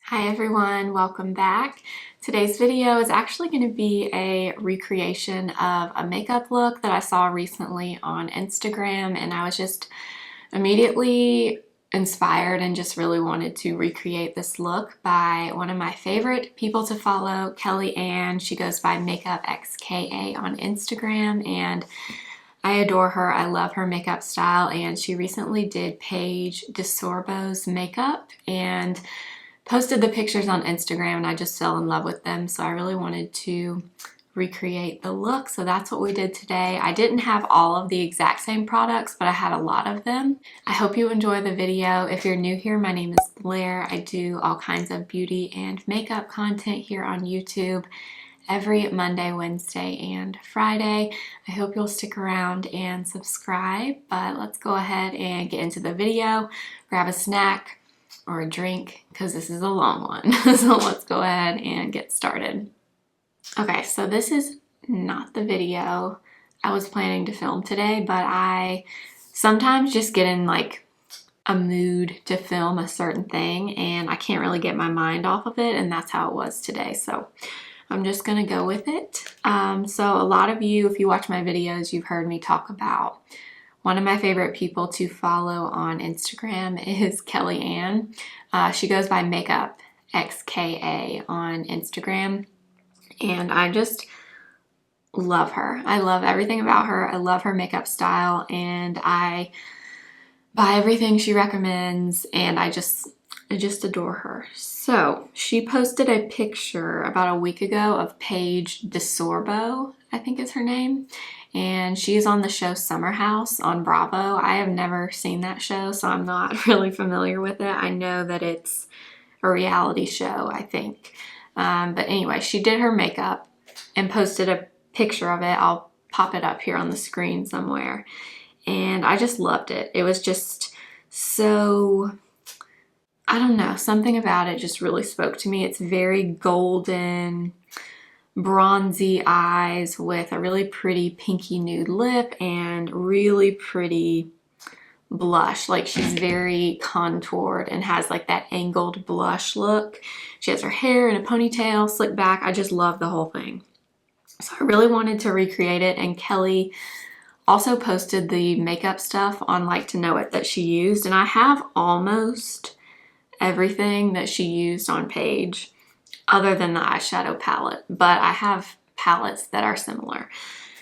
Hi everyone, welcome back. Today's video is actually going to be a recreation of a makeup look that I saw recently on Instagram, and I was just immediately inspired and just really wanted to recreate this look by one of my favorite people to follow, Kelly Ann. She goes by MakeupXKA on Instagram, and I adore her. I love her makeup style, and she recently did Paige DeSorbo's makeup and posted the pictures on Instagram, and I just fell in love with them, so I really wanted to recreate the look. So that's what we did today. I didn't have all of the exact same products, but I had a lot of them. I hope you enjoy the video. If you're new here, my name is Blair. I do all kinds of beauty and makeup content here on YouTube every Monday, Wednesday, and Friday. I hope you'll stick around and subscribe, but let's go ahead and get into the video. Grab a snack or a drink because this is a long one. So let's go ahead and get started. Okay, so this is not the video I was planning to film today, but I sometimes just get in like a mood to film a certain thing and I can't really get my mind off of it, and that's how it was today. So I'm just gonna go with it. So a lot of you, if you watch my videos, you've heard me talk about one of my favorite people to follow on Instagram is Kelly Ann. She goes by MakeupXKA on Instagram, and I just love her. I love everything about her. I love her makeup style, and I buy everything she recommends, and I just adore her. So she posted a picture about a week ago of Paige DeSorbo, I think is her name, and she's on the show Summer House on Bravo. I have never seen that show, so I'm not really familiar with it. I know that it's a reality show, I think. But anyway, she did her makeup and posted a picture of it. I'll pop it up here on the screen somewhere. And I just loved it. It was just so, I don't know, something about it just really spoke to me. It's very golden, bronzy eyes with a really pretty pinky nude lip and really pretty blush. Like, she's very contoured and has like that angled blush look. She has her hair in a ponytail, slicked back. I just love the whole thing. So I really wanted to recreate it, and Kelly also posted the makeup stuff on Like to Know It that she used, and I have almost everything that she used on Paige other than the eyeshadow palette, but I have palettes that are similar.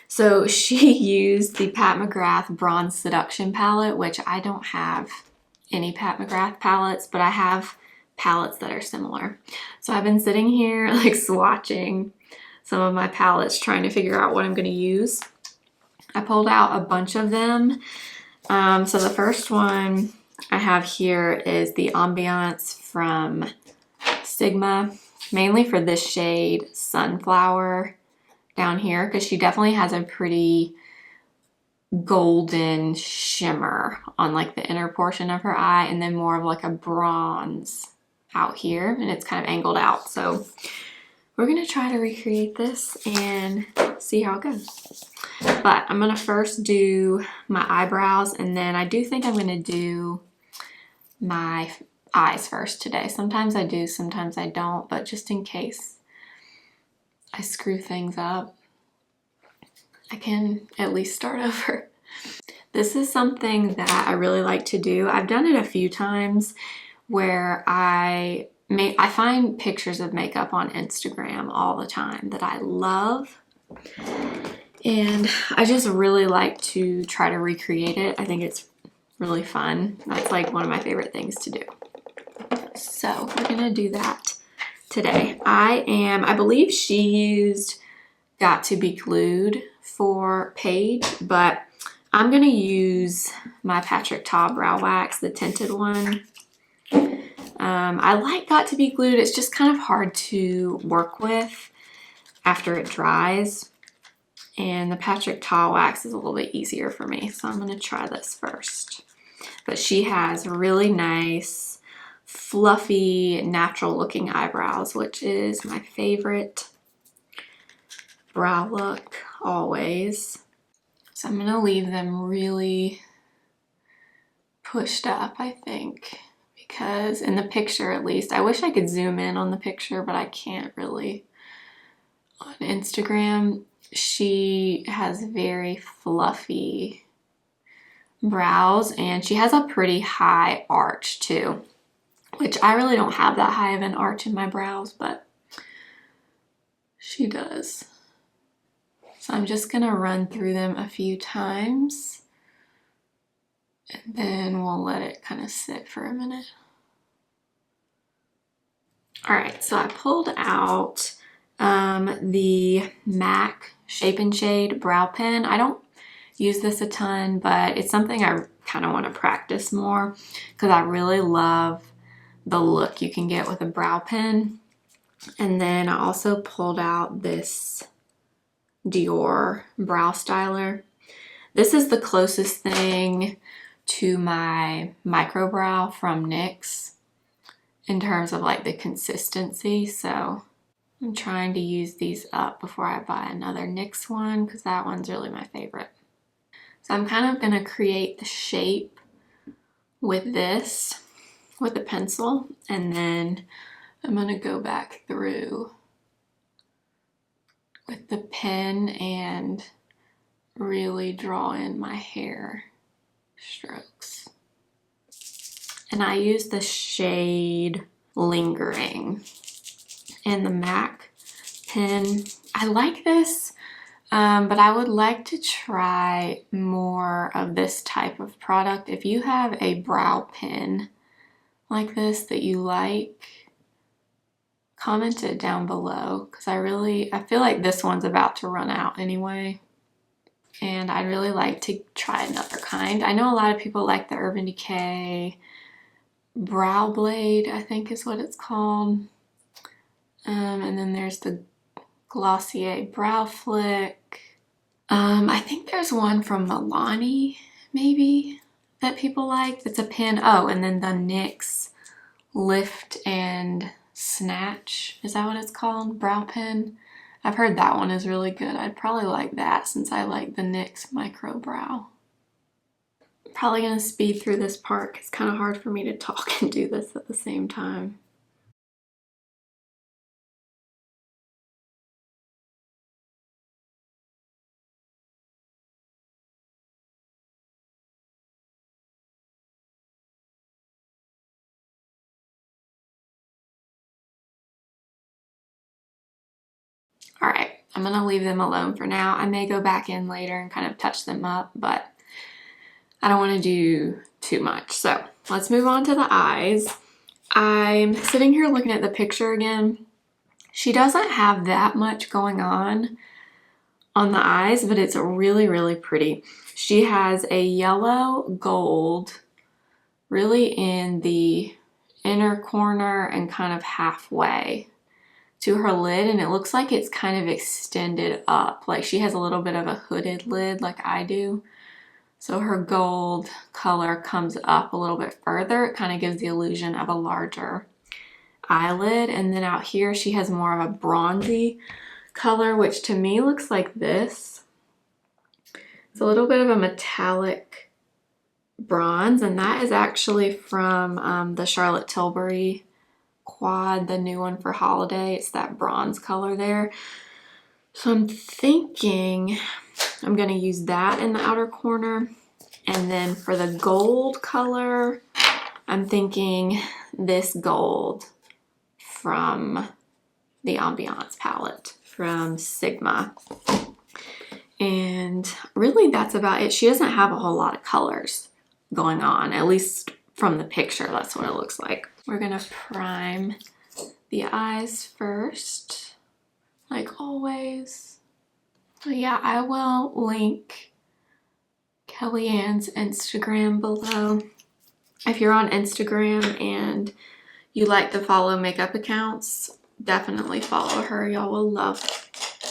So she used the Pat McGrath Bronze Seduction palette, which I don't have any Pat McGrath palettes, but I have palettes that are similar. So I've been sitting here like swatching some of my palettes, trying to figure out what I'm going to use. I pulled out a bunch of them. So the first one I have here is the Ambiance from Sigma, mainly for this shade Sunflower down here, because she definitely has a pretty golden shimmer on like the inner portion of her eye, and then more of like a bronze out here, and it's kind of angled out. So we're gonna try to recreate this and see how it goes. But I'm gonna first do my eyebrows, and then I do think I'm gonna do my eyes first today. Sometimes I do, sometimes I don't, but just in case I screw things up, I can at least start over. This is something that I really like to do. I've done it a few times where I find pictures of makeup on Instagram all the time that I love, and I just really like to try to recreate it. I think it's really fun. That's like one of my favorite things to do. So we're gonna do that today. I believe she used Got to Be Glued for Paige, but I'm gonna use my Patrick Ta Brow Wax, the tinted one. I like Got to Be Glued. It's just kind of hard to work with after it dries, and the Patrick Ta Wax is a little bit easier for me, so I'm gonna try this first. But she has really nice, fluffy, natural looking eyebrows, which is my favorite brow look always. So I'm gonna leave them really pushed up, I think, because in the picture at least, I wish I could zoom in on the picture, but I can't really on Instagram. She has very fluffy brows and she has a pretty high arch too, which I really don't have that high of an arch in my brows, but she does. So I'm just gonna run through them a few times and then we'll let it kind of sit for a minute. All right, so I pulled out the MAC Shape and Shade brow pen. I don't use this a ton, but it's something I kind of want to practice more because I really love the look you can get with a brow pen. And then I also pulled out this Dior brow styler. This is the closest thing to my micro brow from NYX in terms of like the consistency, so I'm trying to use these up before I buy another NYX one because that one's really my favorite. So I'm kind of going to create the shape with this, with a pencil, and then I'm going to go back through with the pen and really draw in my hair strokes. And I use the shade Lingering in the MAC pen. I like this, but I would like to try more of this type of product. If you have a brow pen like this that you like, comment it down below because I feel like this one's about to run out anyway. And I'd really like to try another kind. I know a lot of people like the Urban Decay Brow Blade, I think is what it's called. And then there's the Glossier Brow Flick. I think there's one from Milani, maybe, that people like. It's a pen. Oh, and then the NYX Lift and Snatch. Is that what it's called? Brow pen. I've heard that one is really good. I'd probably like that since I like the NYX Micro Brow. Probably gonna speed through this part. It's kind of hard for me to talk and do this at the same time. All right, I'm gonna leave them alone for now. I may go back in later and kind of touch them up, but I don't want to do too much. So let's move on to the eyes. I'm sitting here looking at the picture again. She doesn't have that much going on the eyes, but it's really, really pretty. She has a yellow gold really in the inner corner and kind of halfway to her lid, and it looks like it's kind of extended up. Like she has a little bit of a hooded lid like I do. So her gold color comes up a little bit further. It kind of gives the illusion of a larger eyelid. And then out here, she has more of a bronzy color, which to me looks like this. It's a little bit of a metallic bronze, and that is actually from the Charlotte Tilbury quad, the new one for holiday. It's that bronze color there. So I'm thinking I'm gonna use that in the outer corner. And then for the gold color, I'm thinking this gold from the Ambiance palette from Sigma. And really that's about it. She doesn't have a whole lot of colors going on, at least from the picture. That's what it looks like. We're gonna prime the eyes first, like always. But yeah, I will link Kellyanne's Instagram below. If you're on Instagram and you like to follow makeup accounts, definitely follow her. Y'all will love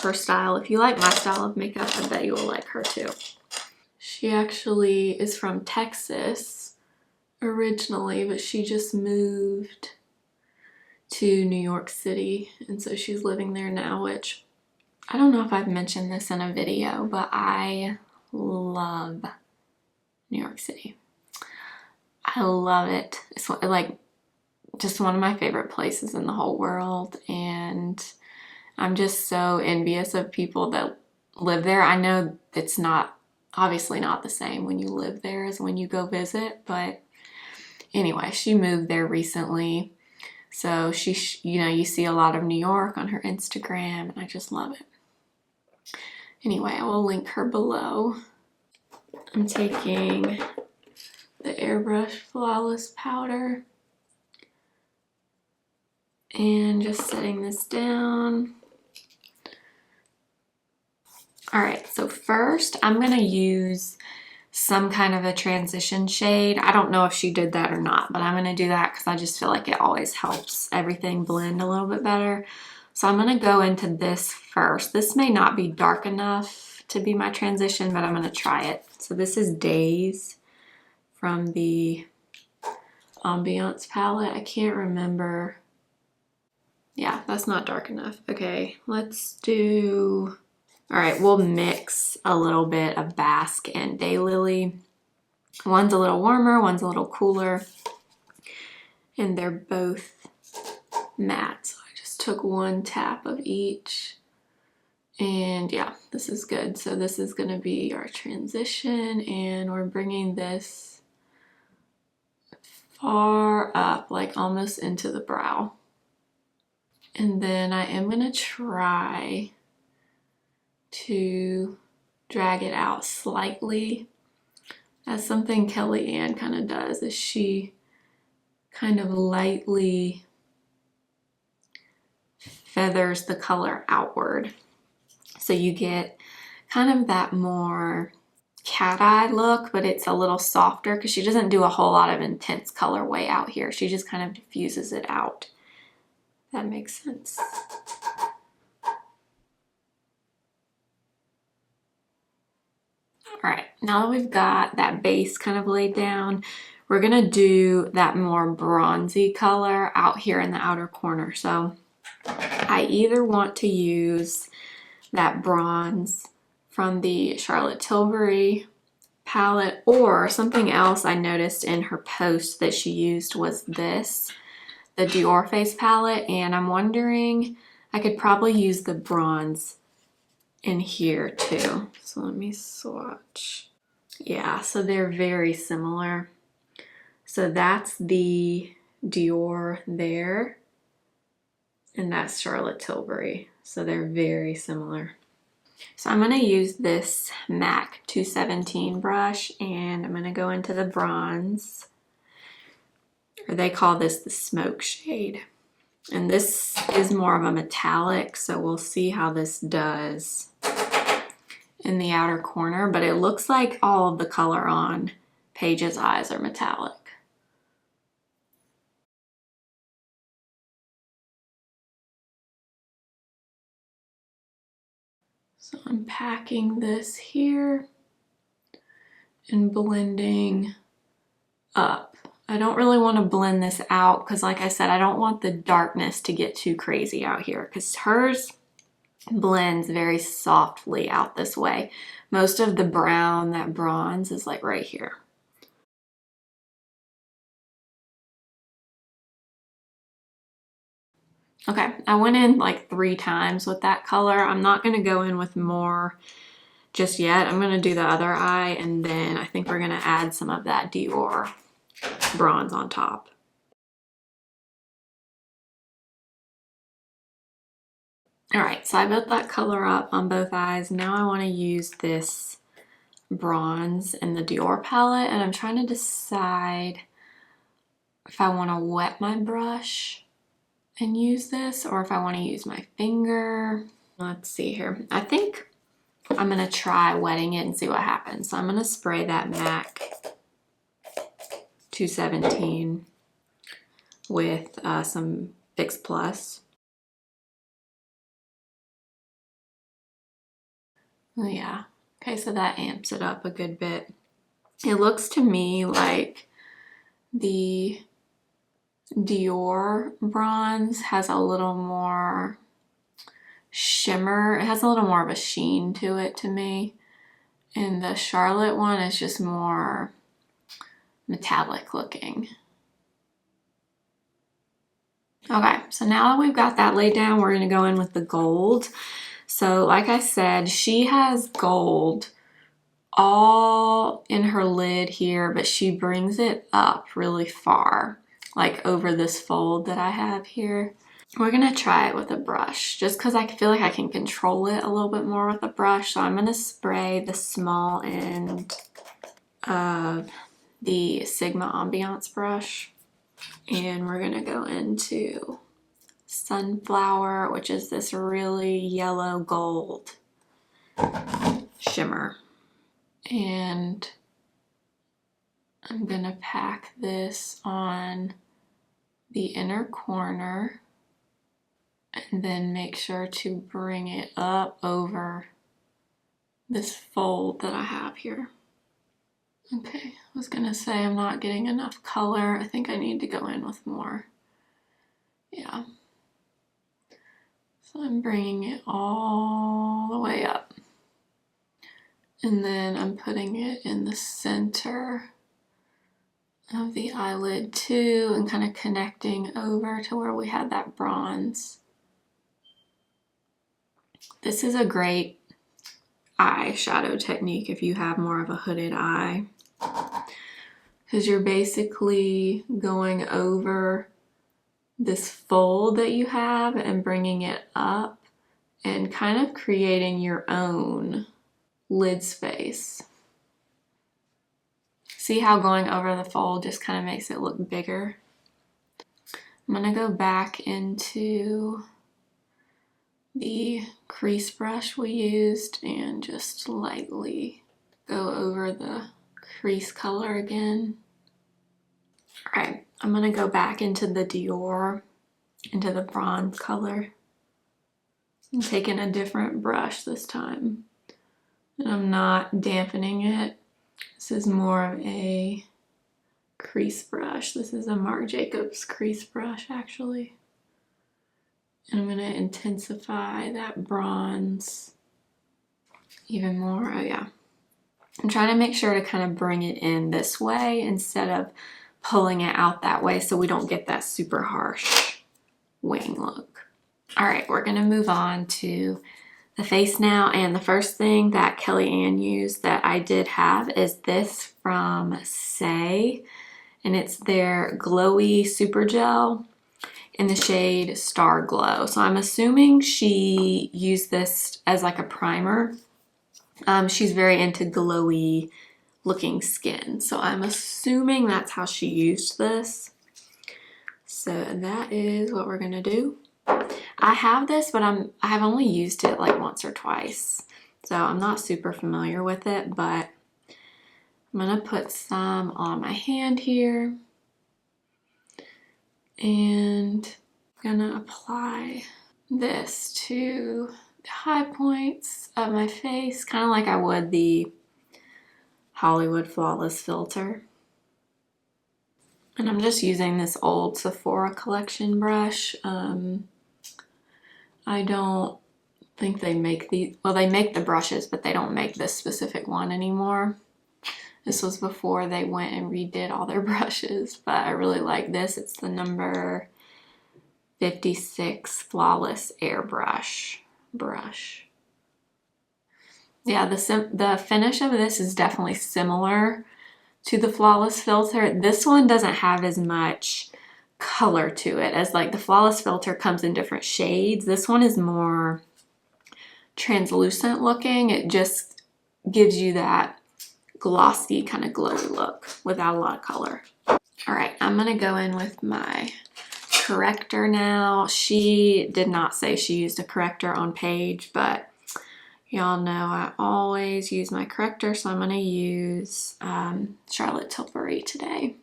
her style. If you like my style of makeup, I bet you will like her too. She actually is from Texas originally, but she just moved to New York City, and so she's living there now, which I don't know if I've mentioned this in a video, but I love New York City. I love it. It's like just one of my favorite places in the whole world, and I'm just so envious of people that live there. I know it's not, obviously not the same when you live there as when you go visit, but anyway, she moved there recently. So she, you know, you see a lot of New York on her Instagram, and I just love it. Anyway, I will link her below. I'm taking the Airbrush Flawless Powder and just setting this down. All right, so first I'm gonna use some kind of a transition shade. I don't know if she did that or not, but I'm gonna do that because I just feel like it always helps everything blend a little bit better. So I'm gonna go into this first. This may not be dark enough to be my transition, but I'm gonna try it. So this is Days from the Ambiance palette. I can't remember. Yeah, that's not dark enough. Okay, let's do, all right, we'll mix a little bit of Basque and Daylily. One's a little warmer, one's a little cooler, and they're both matte. So I just took one tap of each, and yeah, this is good. So this is gonna be our transition, and we're bringing this far up, like almost into the brow. And then I am gonna try to drag it out slightly. That's something Kellyanne kind of does, is she kind of lightly feathers the color outward. So you get kind of that more cat-eye look, but it's a little softer because she doesn't do a whole lot of intense colorway out here. She just kind of diffuses it out. That makes sense. All right, now that we've got that base kind of laid down, we're gonna do that more bronzy color out here in the outer corner. So I either want to use that bronze from the Charlotte Tilbury palette, or something else I noticed in her post that she used was this, the Dior face palette, and I'm wondering, I could probably use the bronze in here too. So let me swatch. Yeah, so they're very similar. So that's the Dior there, and that's Charlotte Tilbury. So they're very similar. So I'm gonna use this MAC 217 brush, and I'm gonna go into the bronze, or they call this the smoke shade. And this is more of a metallic, so we'll see how this does in the outer corner, but it looks like all of the color on Paige's eyes are metallic. So I'm packing this here and blending up. I don't really want to blend this out because, like I said, I don't want the darkness to get too crazy out here, because hers blends very softly out this way. Most of the brown, that bronze, is like right here. Okay, I went in like 3 times with that color. I'm not going to go in with more just yet. I'm going to do the other eye, and then I think we're going to add some of that Dior bronze on top. All right, so I built that color up on both eyes. Now I want to use this bronze in the Dior palette, and I'm trying to decide if I want to wet my brush and use this, or if I want to use my finger. Let's see here. I think I'm going to try wetting it and see what happens. So I'm going to spray that MAC 217 with some Fix Plus. Oh yeah. Okay, so that amps it up a good bit. It looks to me like the Dior bronze has a little more shimmer. It has a little more of a sheen to it to me. And the Charlotte one is just more metallic looking. Okay, so now that we've got that laid down, we're gonna go in with the gold. So like I said, she has gold all in her lid here, but she brings it up really far, like over this fold that I have here. We're gonna try it with a brush, just because I feel like I can control it a little bit more with a brush. So I'm gonna spray the small end of the Sigma Ambiance brush, and we're gonna go into Sunflower, which is this really yellow gold shimmer. And I'm gonna pack this on the inner corner and then make sure to bring it up over this fold that I have here. Okay, I was gonna say I'm not getting enough color. I think I need to go in with more. Yeah. So I'm bringing it all the way up. And then I'm putting it in the center of the eyelid too, and kind of connecting over to where we had that bronze. This is a great eyeshadow technique if you have more of a hooded eye, because you're basically going over this fold that you have and bringing it up and kind of creating your own lid space. See how going over the fold just kind of makes it look bigger? I'm gonna go back into the crease brush we used and just lightly go over the crease color again. All right, I'm gonna go back into the Dior, into the bronze color. I'm taking a different brush this time, and I'm not dampening it. This is more of a crease brush. This is a Marc Jacobs crease brush, actually. And I'm gonna intensify that bronze even more. Oh yeah. I'm trying to make sure to kind of bring it in this way instead of pulling it out that way so we don't get that super harsh wing look. All right, we're gonna move on to the face now, and the first thing that Kellyanne used that I did have is this from Saie, and it's their Glowy Super Gel in the shade Starglow. So I'm assuming she used this as like a primer. She's very into glowy looking skin, so I'm assuming that's how she used this. So that is what we're gonna do. I have this, but I have only used it like once or twice, so I'm not super familiar with it, but I'm gonna put some on my hand here and I'm gonna apply this to the high points of my face, kind of like I would the Hollywood Flawless filter. And I'm just using this old Sephora collection brush. I don't think they make these, well, they make the brushes, but they don't make this specific one anymore. This was before they went and redid all their brushes, but I really like this. It's the number 56 Flawless Airbrush brush. Yeah, the finish of this is definitely similar to the Flawless filter. This one doesn't have as much color to it as like the Flawless filter comes in different shades. This one is more translucent looking. It just gives you that glossy kind of glowy look without a lot of color. All right, I'm gonna go in with my corrector now. She did not say she used a corrector on page, but y'all know I always use my corrector, so I'm gonna use Charlotte Tilbury today.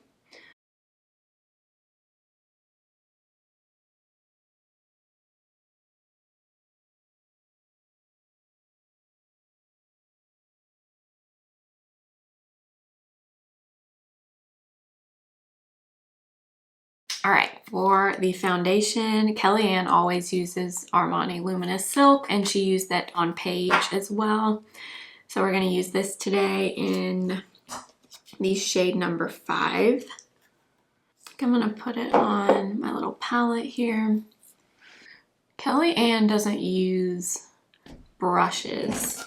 All right, for the foundation, Kellyanne always uses Armani Luminous Silk, and she used that on page as well. So we're gonna use this today in the shade number 5. think I'm gonna put it on my little palette here. Kellyanne doesn't use brushes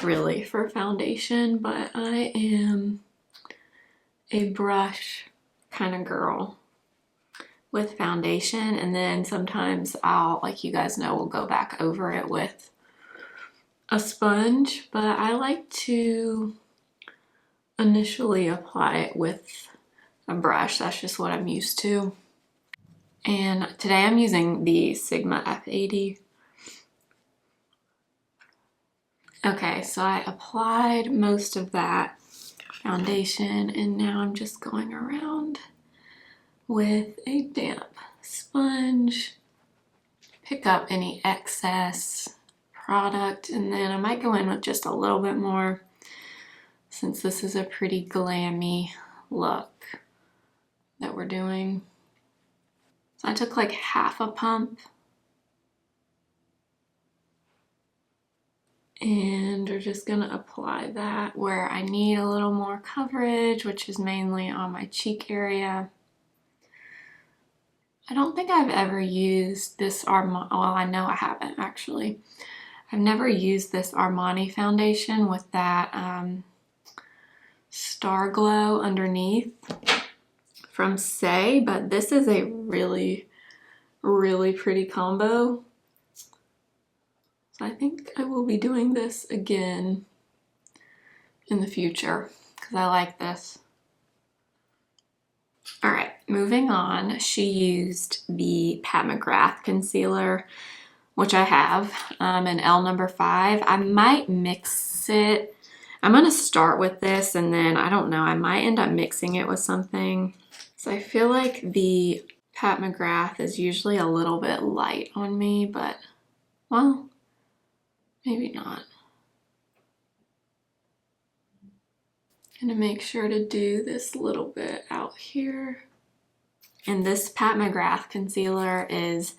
really for foundation, but I am a brush kind of girl with foundation, and then sometimes I'll, like you guys know, we'll go back over it with a sponge, but I like to initially apply it with a brush. That's just what I'm used to. And today I'm using the Sigma F80. Okay, so I applied most of that foundation, and now I'm just going around with a damp sponge, pick up any excess product, and then I might go in with just a little bit more since this is a pretty glammy look that we're doing. So I took like half a pump, and we're just gonna apply that where I need a little more coverage, which is mainly on my cheek area. I don't think I've ever used this Armani, well, I know I haven't actually. I've never used this Armani foundation with that Starglow underneath from Saie, but this is a really, really pretty combo. So I think I will be doing this again in the future because I like this. All right, moving on. She used the Pat McGrath concealer, which I have, in L number 5. I might mix it. I'm gonna start with this, and then I don't know, I might end up mixing it with something. So I feel like the Pat McGrath is usually a little bit light on me, but, well, maybe not. Gonna make sure to do this little bit out here. And this Pat McGrath concealer is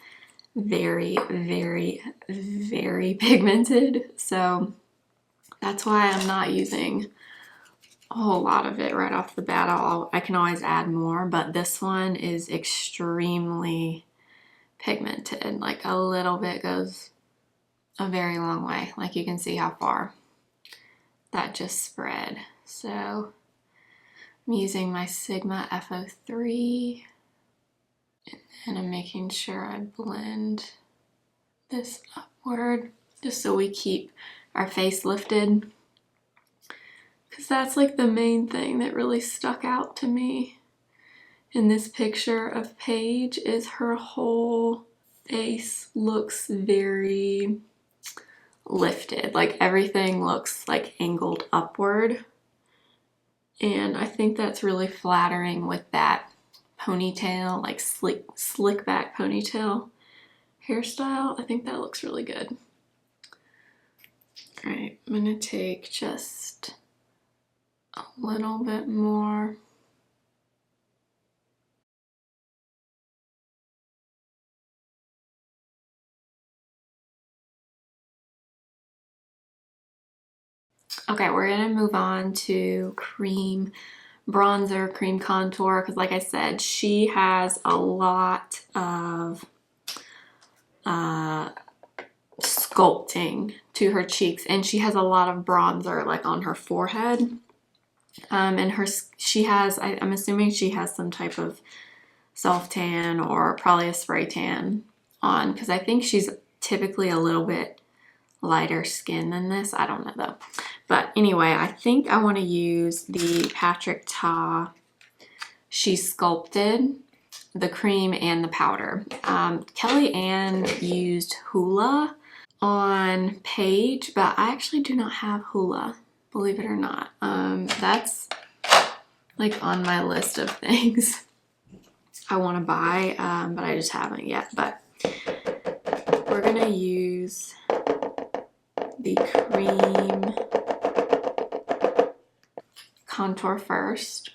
very, very, very pigmented. So that's why I'm not using a whole lot of it right off the bat. I can always add more, but this one is extremely pigmented. Like a little bit goes a very long way. Like you can see how far that just spread. So I'm using my Sigma F03, and I'm making sure I blend this upward just so we keep our face lifted, because that's like the main thing that really stuck out to me in this picture of Paige is her whole face looks very lifted. Like everything looks like angled upward. And I think that's really flattering with that ponytail, like slick back ponytail hairstyle. I think that looks really good. All right, I'm gonna take just a little bit more. Okay, we're gonna move on to Creme bronzer, Creme contour, because like I said, she has a lot of sculpting to her cheeks, and she has a lot of bronzer like on her forehead. And she has, I'm assuming she has some type of self-tan or probably a spray tan on, because I think she's typically a little bit lighter skin than this. I don't know though. But anyway, I think I want to use the Patrick Ta She's Sculpted, the cream and the powder. Kellyanne used Hoola on Paige, but I actually do not have Hoola, believe it or not. That's like on my list of things I want to buy, but I just haven't yet. But we're gonna use the cream contour first,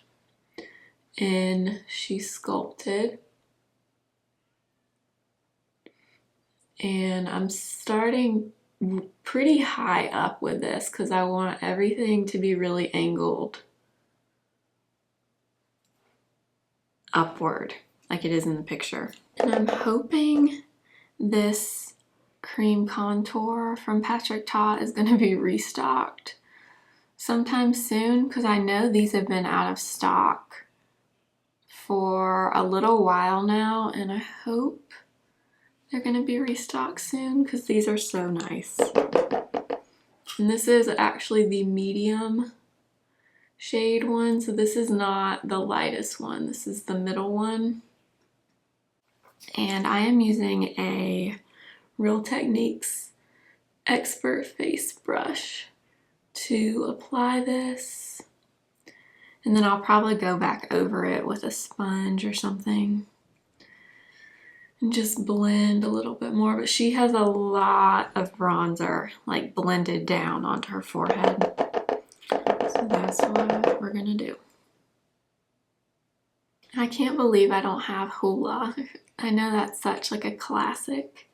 and She's Sculpted. And I'm starting pretty high up with this because I want everything to be really angled upward like it is in the picture. And I'm hoping this cream contour from Patrick Ta is going to be restocked sometime soon, because I know these have been out of stock for a little while now, and I hope they're going to be restocked soon because these are so nice. And this is actually the medium shade one, so this is not the lightest one, this is the middle one. And I am using a Real Techniques Expert Face Brush to apply this. And then I'll probably go back over it with a sponge or something and just blend a little bit more. But she has a lot of bronzer like blended down onto her forehead. So that's what we're gonna do. I can't believe I don't have Hoola. I know that's such like a classic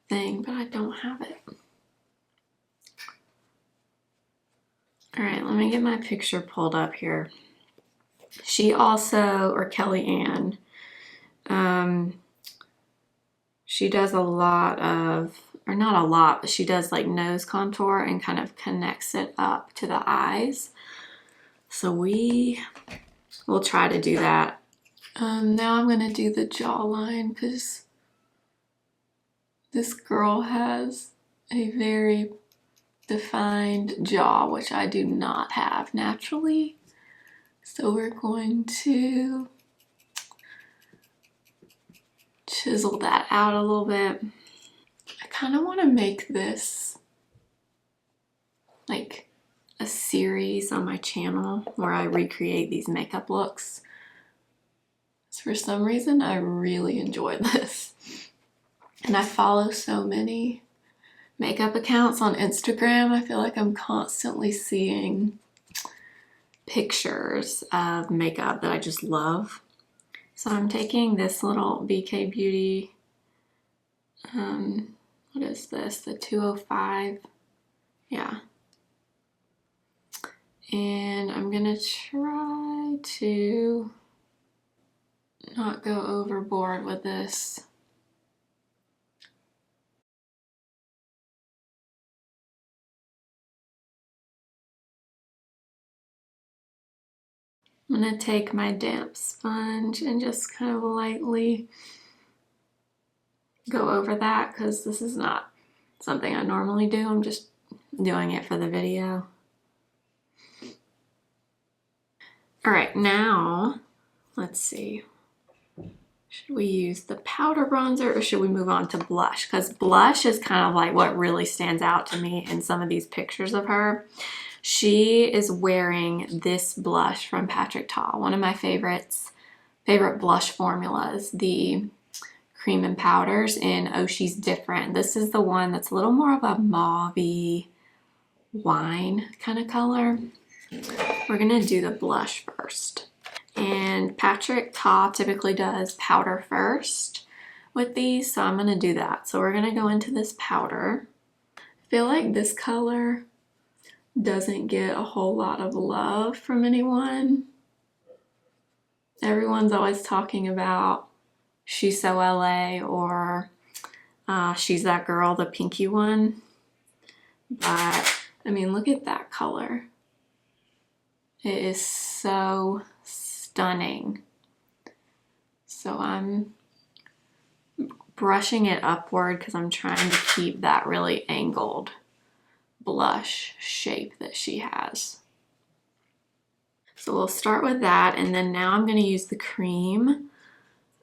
thing, but I don't have it. All right, let me get my picture pulled up here. She also, or Kellyanne, she does a lot of, or not a lot, but she does like nose contour and kind of connects it up to the eyes. So we will try to do that. Now I'm gonna do the jawline because this girl has a very defined jaw, which I do not have naturally. So we're going to chisel that out a little bit. I kind of want to make this like a series on my channel where I recreate these makeup looks. So for some reason, I really enjoy this. And I follow so many makeup accounts on Instagram. I feel like I'm constantly seeing pictures of makeup that I just love. So I'm taking this little BK Beauty, what is this, the 205, yeah. And I'm gonna try to not go overboard with this. I'm gonna take my damp sponge and just kind of lightly go over that because this is not something I normally do. I'm just doing it for the video. All right, now let's see. Should we use the powder bronzer or should we move on to blush? Because blush is kind of like what really stands out to me in some of these pictures of her. She is wearing this blush from Patrick Ta, one of my favorite blush formulas, the Creme and Powders in Oh She's Different. This is the one that's a little more of a mauve-y wine kind of color. We're gonna do the blush first. And Patrick Ta typically does powder first with these, so I'm gonna do that. So we're gonna go into this powder. I feel like this color doesn't get a whole lot of love from anyone. Everyone's always talking about She's So LA or She's That Girl, the pinky one. But I mean, look at that color. It is so stunning. So I'm brushing it upward because I'm trying to keep that really angled blush shape that she has. So we'll start with that, and then now I'm going to use the cream.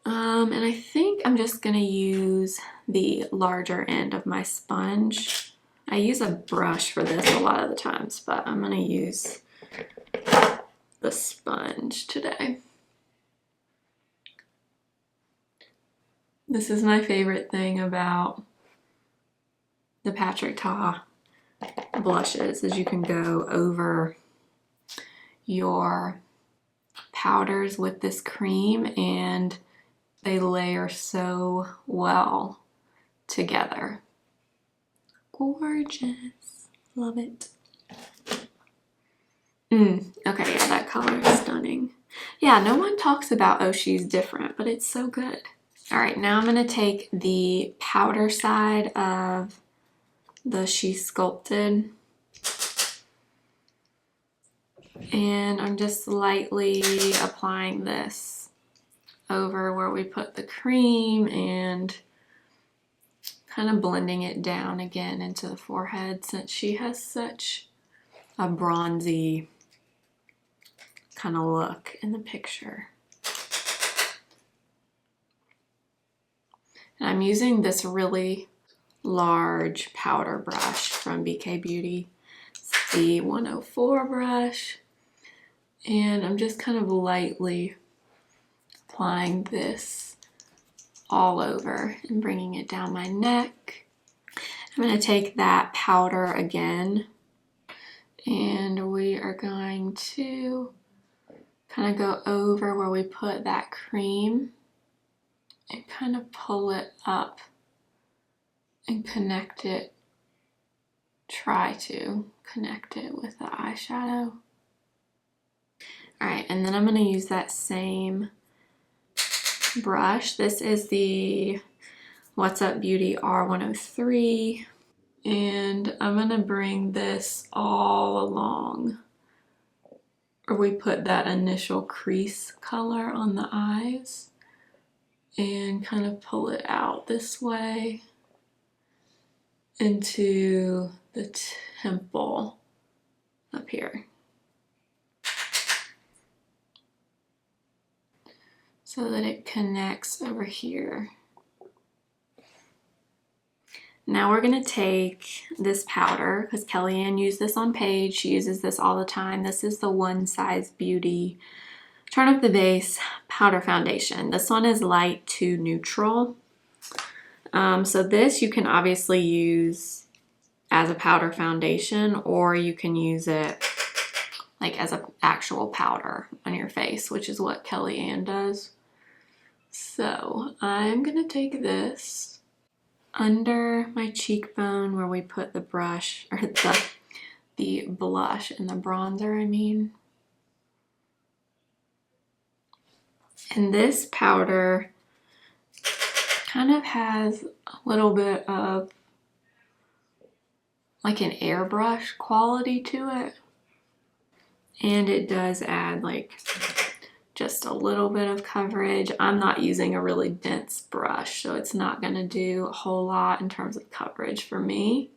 And I think I'm just going to use the larger end of my sponge. I use a brush for this a lot of the times, but I'm going to use the sponge today. This is my favorite thing about the Patrick Ta blushes, is you can go over your powders with this cream and they layer so well together. Gorgeous. Love it. Okay, yeah, that color is stunning. Yeah, no one talks about, oh, she's different, but it's so good. All right, now I'm gonna take the powder side of the She's Sculpted, and I'm just lightly applying this over where we put the cream and kind of blending it down again into the forehead since she has such a bronzy kind of look in the picture. And I'm using this really large powder brush from BK Beauty. It's the 104 brush. And I'm just kind of lightly applying this all over and bringing it down my neck. I'm going to take that powder again, and we are going to kind of go over where we put that cream and kind of pull it up and connect it, try to connect it with the eyeshadow. All right, and then I'm gonna use that same brush. This is the What's Up Beauty R103, and I'm gonna bring this all along where we put that initial crease color on the eyes and kind of pull it out this way into the temple up here, so that it connects over here. Now we're gonna take this powder, because Kellyanne used this on Paige. She uses this all the time. This is the One Size Beauty Turn Up the Base Powder Foundation. This one is light to neutral. So this you can obviously use as a powder foundation, or you can use it like as an actual powder on your face, which is what Kellyanne does. So I'm gonna take this under my cheekbone where we put the brush, or the blush and the bronzer, I mean. And this powder kind of has a little bit of like an airbrush quality to it. And it does add like just a little bit of coverage. I'm not using a really dense brush, so it's not gonna do a whole lot in terms of coverage for me.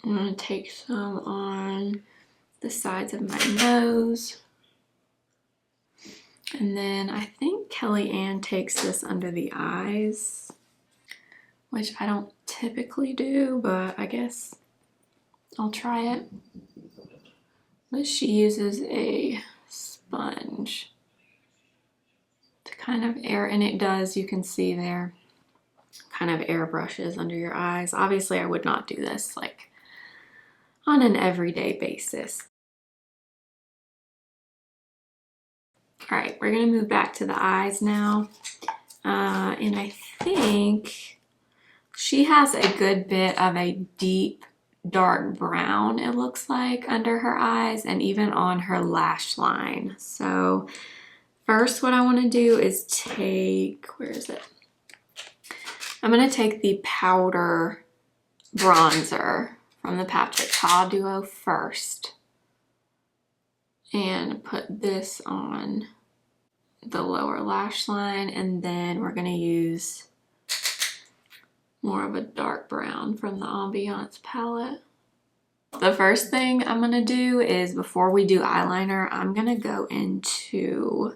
I'm gonna take some on the sides of my nose. And then I think Kellyanne takes this under the eyes, which I don't typically do, but I guess I'll try it. But she uses a sponge to kind of air, and it does, you can see there, kind of airbrushes under your eyes. Obviously I would not do this like on an everyday basis. All right, we're gonna move back to the eyes now. And I think she has a good bit of a deep dark brown, it looks like, under her eyes and even on her lash line. So first what I want to do is take, where is it? I'm going to take the powder bronzer from the Patrick Ta Duo first and put this on the lower lash line, and then we're going to use more of a dark brown from the Ambiance palette. The first thing I'm gonna do is, before we do eyeliner, I'm gonna go into,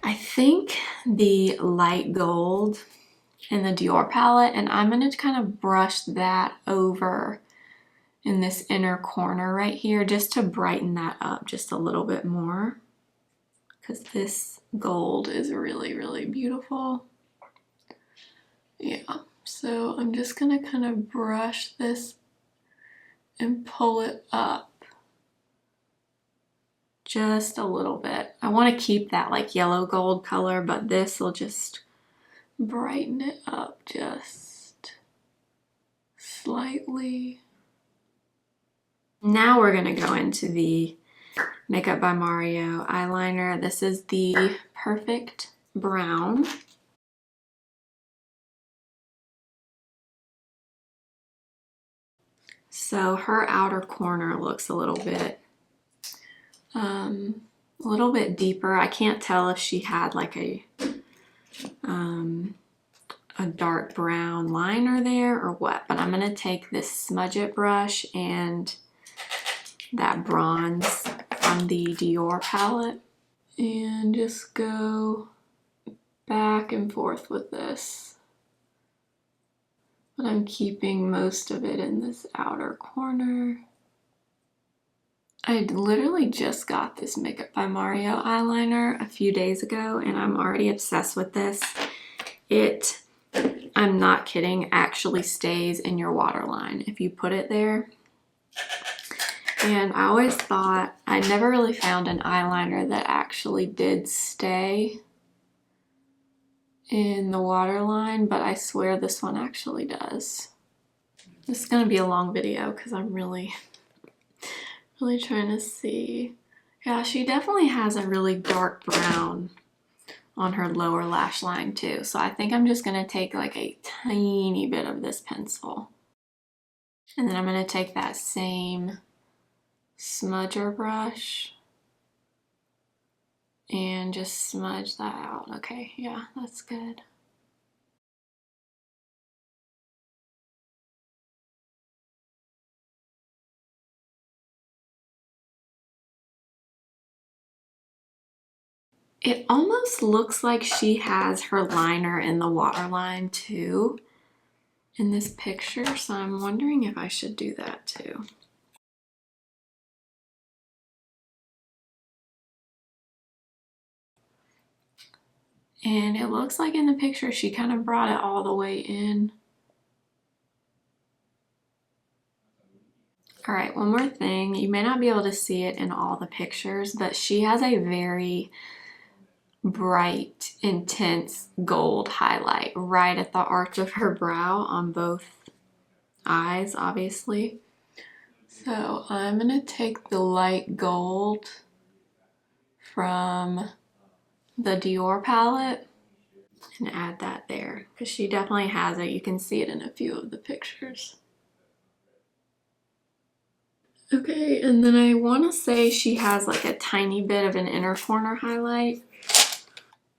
I think, the light gold in the Dior palette, and I'm gonna kind of brush that over in this inner corner right here just to brighten that up just a little bit more, because this gold is really, really beautiful. Yeah, so I'm just gonna kind of brush this and pull it up just a little bit. I want to keep that like yellow gold color, but this will just brighten it up just slightly. Now we're gonna go into the Makeup by Mario eyeliner. This is the Perfect Brown. So her outer corner looks a little bit deeper. I can't tell if she had like a dark brown liner there or what, but I'm gonna take this Smudge It brush and that bronze from the Dior palette and just go back and forth with this. But I'm keeping most of it in this outer corner. I literally just got this Makeup by Mario eyeliner a few days ago and I'm already obsessed with this. It, I'm not kidding, actually stays in your waterline if you put it there. And I always thought, I never really found an eyeliner that actually did stay in the waterline, but I swear this one actually does. This is gonna be a long video because I'm really trying to see. Yeah, she definitely has a really dark brown on her lower lash line too. So I think I'm just gonna take like a tiny bit of this pencil. And then I'm gonna take that same smudger brush and just smudge that out. Okay, yeah, that's good. It almost looks like she has her liner in the waterline too in this picture, so I'm wondering if I should do that too. And it looks like in the picture she kind of brought it all the way in. All right, one more thing. You may not be able to see it in all the pictures, but she has a very bright, intense gold highlight right at the arch of her brow on both eyes, obviously. So I'm gonna take the light gold from the Dior palette and add that there because she definitely has it. You can see it in a few of the pictures. Okay, and then I want to say she has like a tiny bit of an inner corner highlight.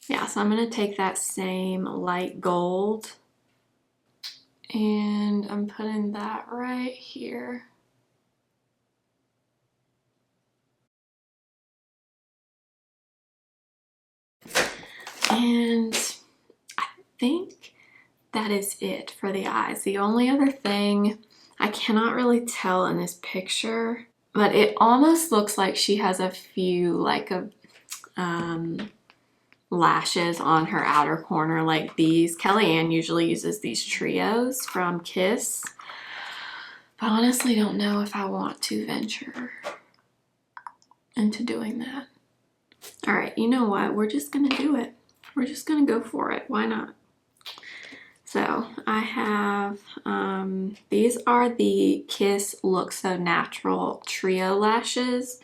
Yeah, so I'm going to take that same light gold and I'm putting that right here. And I think that is it for the eyes. The only other thing, I cannot really tell in this picture, but it almost looks like she has a few like a lashes on her outer corner like these. Kellyanne usually uses these trios from Kiss, but honestly don't know if I want to venture into doing that. All right, you know what? We're just gonna do it. We're just gonna go for it. Why not? So I have, these are the Kiss Look So Natural Trio Lashes.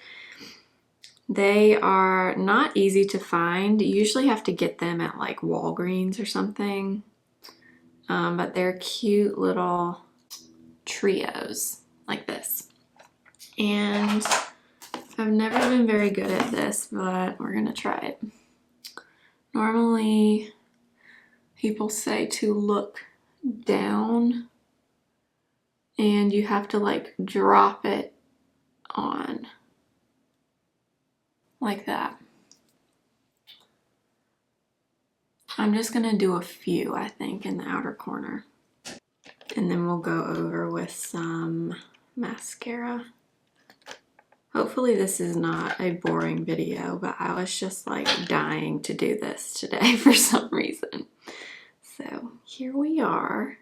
They are not easy to find. You usually have to get them at like Walgreens or something. But they're cute little trios like this. And I've never been very good at this, but we're gonna try it. Normally, people say to look down and you have to like drop it on like that. I'm just gonna do a few, I think, in the outer corner. And then we'll go over with some mascara. Hopefully this is not a boring video, but I was just like dying to do this today for some reason. So here we are.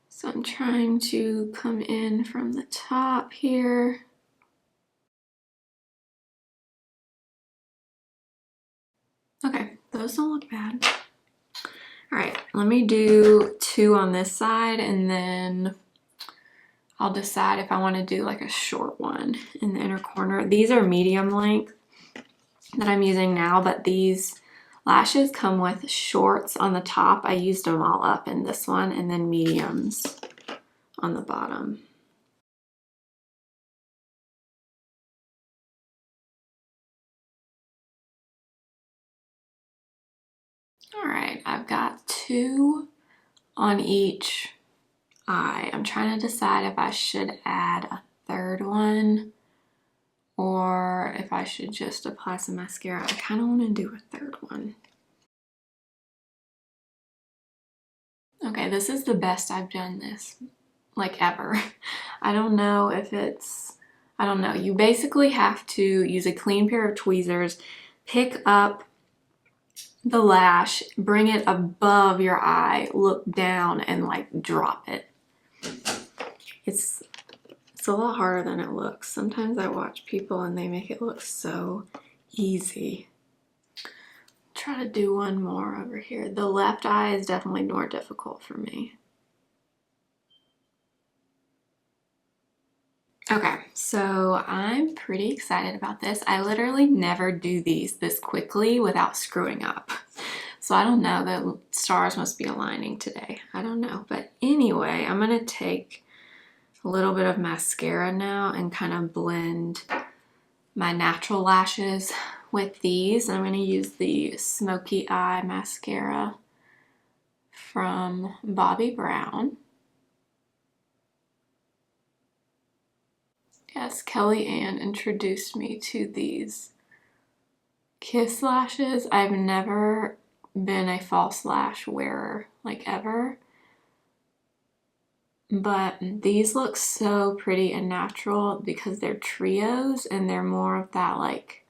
So I'm trying to come in from the top here. Okay, those don't look bad. All right, let me do two on this side and then I'll decide if I want to do like a short one in the inner corner. These are medium length that I'm using now, but these lashes come with shorts on the top. I used them all up in this one, and then mediums on the bottom. All right, I've got 2 on each eye. I'm trying to decide if I should add a third one or if I should just apply some mascara. I kind of want to do a third one. Okay, this is the best I've done this, like, ever. I don't know if it's, I don't know. You basically have to use a clean pair of tweezers, pick up the lash, bring it above your eye, look down, and like drop it. It's a lot harder than it looks. Sometimes I watch people and they make it look so easy. Try to do one more over here. The left eye is definitely more difficult for me. Okay, so I'm pretty excited about this. I literally never do these this quickly without screwing up. So I don't know, the stars must be aligning today. I don't know. But anyway, I'm gonna take a little bit of mascara now and kind of blend my natural lashes with these. I'm gonna use the Smokey Eye Mascara from Bobbi Brown. Yes, Kellyanne introduced me to these kiss lashes. I've never been a false lash wearer, like, ever. But these look so pretty and natural because they're trios and they're more of that like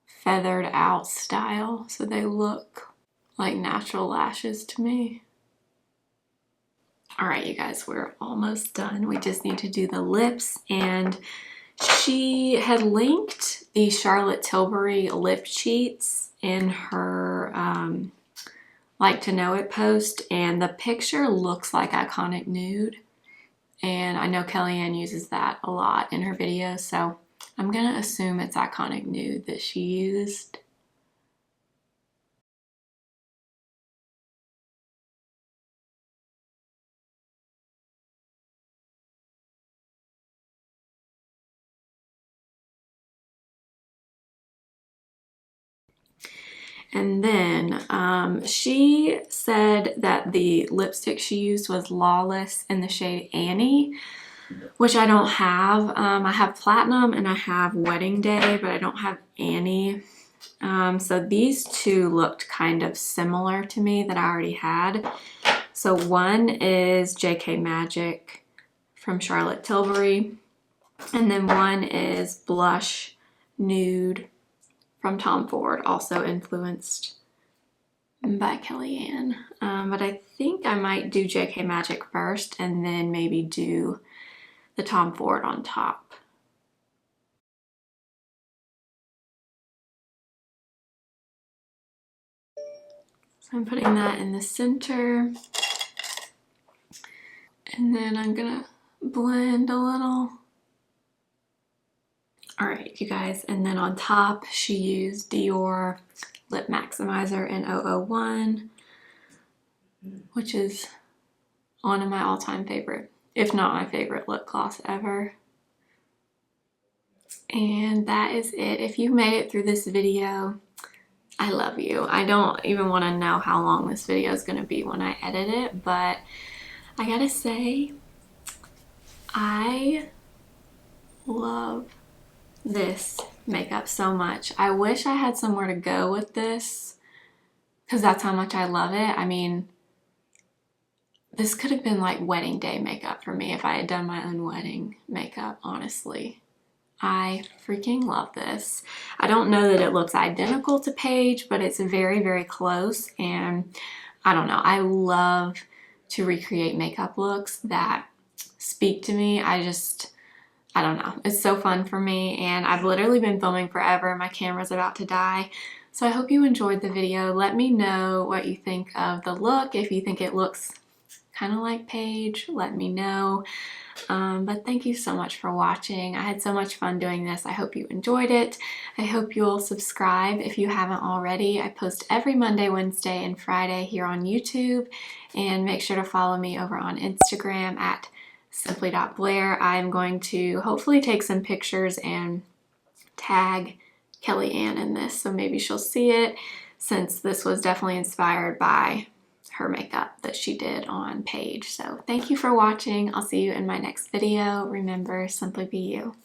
feathered out style. So they look like natural lashes to me. All right, you guys, we're almost done. We just need to do the lips, and she had linked the Charlotte Tilbury lip cheats in her Like to Know It post, and the picture looks like Iconic Nude, and I know Kellyanne uses that a lot in her videos, so I'm gonna assume it's Iconic Nude that she used. And then she said that the lipstick she used was Lawless in the shade Annie, which I don't have. I have Platinum and I have Wedding Day, but I don't have Annie. So these two looked kind of similar to me that I already had. So one is JK Magic from Charlotte Tilbury, and then one is Blush Nude from Tom Ford, also influenced by Kellyanne. But I think I might do JK Magic first and then maybe do the Tom Ford on top. So I'm putting that in the center. And then I'm gonna blend a little. All right, you guys, and then on top, she used Dior Lip Maximizer in 001, which is one of my all-time favorite, if not my favorite lip gloss ever. And that is it. If you made it through this video, I love you. I don't even want to know how long this video is going to be when I edit it, but I gotta say, I love this makeup so much. I wish I had somewhere to go with this because that's how much I love it. I mean, this could have been like wedding day makeup for me if I had done my own wedding makeup, honestly. I freaking love this. I don't know that it looks identical to Paige, but it's very, very close, and I don't know. I love to recreate makeup looks that speak to me. I don't know. It's so fun for me, and I've literally been filming forever. My camera's about to die. So I hope you enjoyed the video. Let me know what you think of the look, if you think it looks kind of like Paige, let me know. But thank you so much for watching. I had so much fun doing this. I hope you enjoyed it. I hope you'll subscribe if you haven't already. I post every Monday, Wednesday, and Friday here on YouTube. And make sure to follow me over on Instagram at simply.blair. I'm going to hopefully take some pictures and tag Kellyanne in this, so maybe she'll see it, since this was definitely inspired by her makeup that she did on Paige. So thank you for watching. I'll see you in my next video. Remember, simply be you.